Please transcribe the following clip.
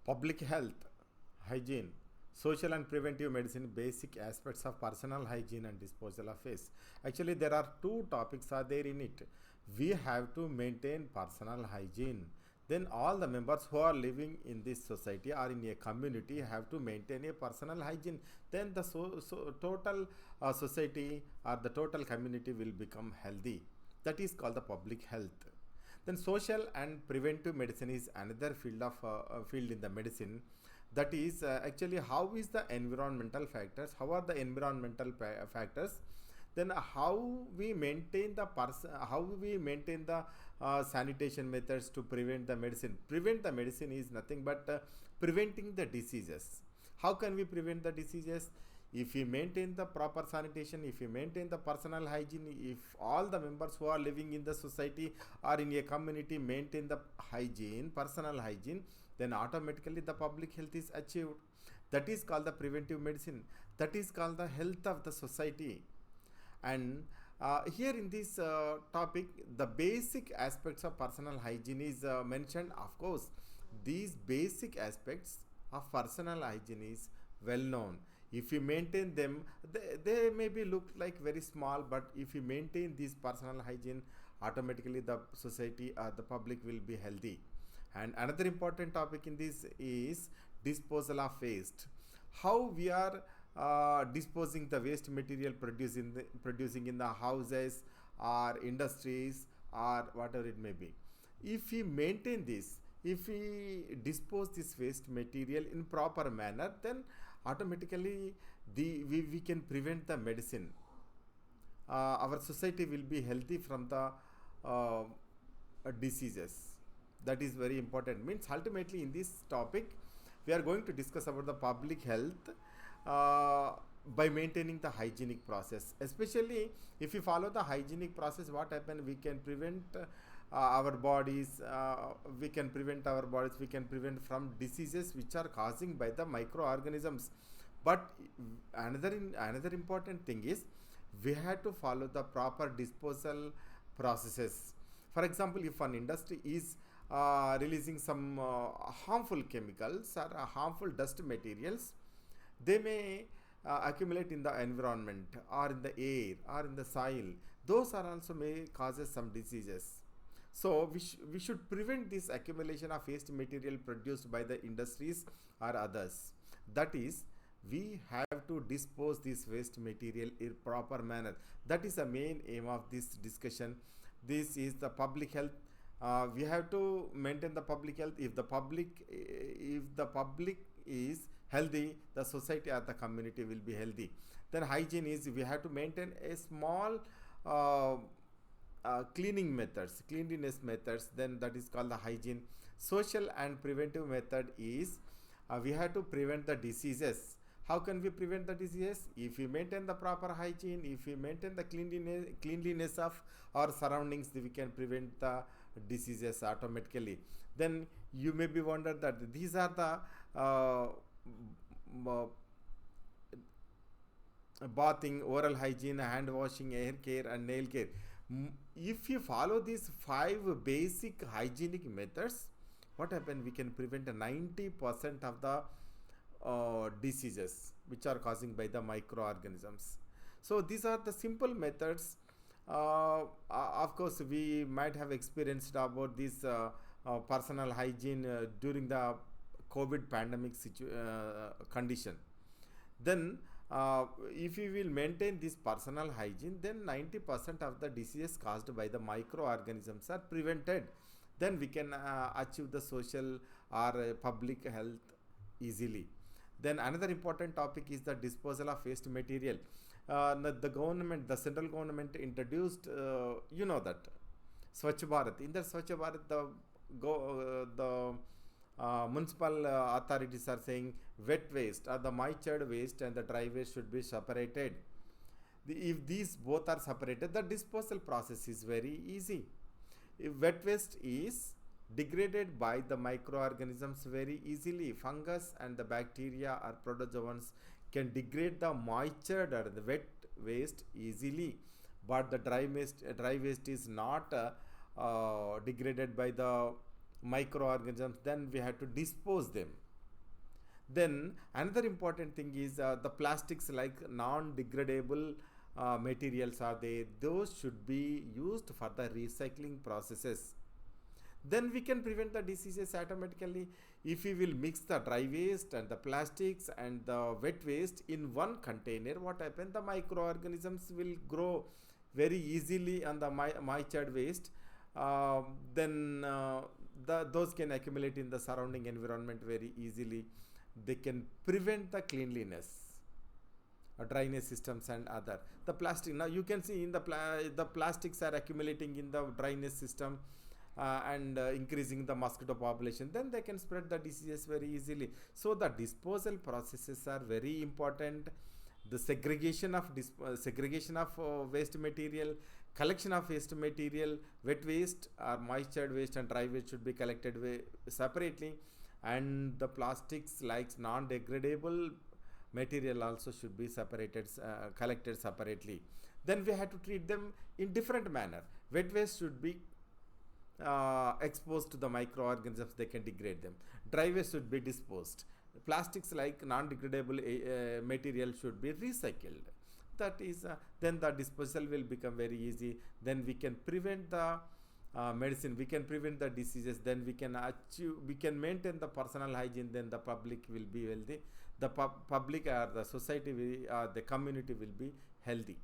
Public health, hygiene, social and preventive medicine, basic aspects of personal hygiene and disposal of waste. Actually, there are two topics are there in it. We have to maintain personal hygiene. Then all the members who are living in this society or in a community have to maintain a personal hygiene. Then the total society or the total community will become healthy. That is called the public health. Then social and preventive medicine is another field in the medicine. That is actually how is the environmental factors, how are the environmental factors, then how we maintain the how we maintain the sanitation methods to prevent the medicine is nothing but preventing the diseases. How can we prevent the diseases? If we maintain the proper sanitation, if we maintain the personal hygiene, if all the members who are living in the society or in a community maintain the hygiene, personal hygiene, then automatically the public health is achieved. That is called the preventive medicine. That is called the health of the society. And here in this topic, the basic aspects of personal hygiene is mentioned. Of course, these basic aspects of personal hygiene is well known. If you maintain them, they maybe look like very small, but if you maintain this personal hygiene, automatically the society or the public will be healthy. And another important topic in this is disposal of waste. How we are disposing the waste material producing in the houses or industries or whatever it may be. If we maintain this, if we dispose this waste material in proper manner, then automatically we can prevent the medicine. Our society will be healthy from the diseases. That is very important. Means ultimately in this topic we are going to discuss about the public health by maintaining the hygienic process. Especially if we follow the hygienic process, what happens, we can prevent our bodies, we can prevent from diseases which are causing by the microorganisms. But another important thing is we have to follow the proper disposal processes. For example, if an industry is releasing some harmful chemicals or harmful dust materials, they may accumulate in the environment or in the air or in the soil. Those are also may causes some diseases. So we should prevent this accumulation of waste material produced by the industries or others. That is, we have to dispose this waste material in proper manner. That is the main aim of this discussion. This is the public health. We have to maintain the public health. If the public is healthy, the society or the community will be healthy. Then hygiene is we have to maintain a small cleanliness methods, then that is called the hygiene. Social and preventive method is we have to prevent the diseases. How can we prevent the diseases? If we maintain the proper hygiene, if we maintain the cleanliness of our surroundings, we can prevent the diseases automatically. Then you may be wondered that these are the bathing, oral hygiene, hand washing, hair care and nail care. If you follow these 5 basic hygienic methods, what happens, we can prevent 90% of the diseases which are caused by the microorganisms. So these are the simple methods. Of course, we might have experienced about this personal hygiene during the COVID pandemic condition. Then if we will maintain this personal hygiene, then 90% of the diseases caused by the microorganisms are prevented. Then we can achieve the social or public health easily. Then another important topic is the disposal of waste material. The central government introduced, that Swachh Bharat. In the Swachh Bharat, the municipal authorities are saying wet waste or the moistured waste and the dry waste should be separated. If these both are separated, the disposal process is very easy. If wet waste is degraded by the microorganisms very easily, fungus and the bacteria or protozoans can degrade the moistured or the wet waste easily, but the dry waste is not degraded by the microorganisms. Then we have to dispose them. Then another important thing is the plastics like non-degradable materials are there. Those should be used for the recycling processes. Then we can prevent the diseases automatically if we will mix the dry waste and the plastics and the wet waste in one container. What happens? The microorganisms will grow very easily on the moisture waste. Then those can accumulate in the surrounding environment very easily. They can prevent the cleanliness, drainage systems and other. The plastic, now you can see in the plastics are accumulating in the drainage system and increasing the mosquito population. Then they can spread the diseases very easily. So the disposal processes are very important. The segregation of waste material, collection of waste material, wet waste or moisture waste and dry waste should be collected separately, and the plastics like non-degradable material also should be collected separately. Then we have to treat them in different manner. Wet waste should be exposed to the microorganisms, they can degrade them. Dry waste should be disposed. Plastics like non-degradable material should be recycled. That is then the disposal will become very easy. Then we can prevent the medicine, we can prevent the diseases. Then we can maintain the personal hygiene. Then the public will be healthy. The public or the society the community will be healthy.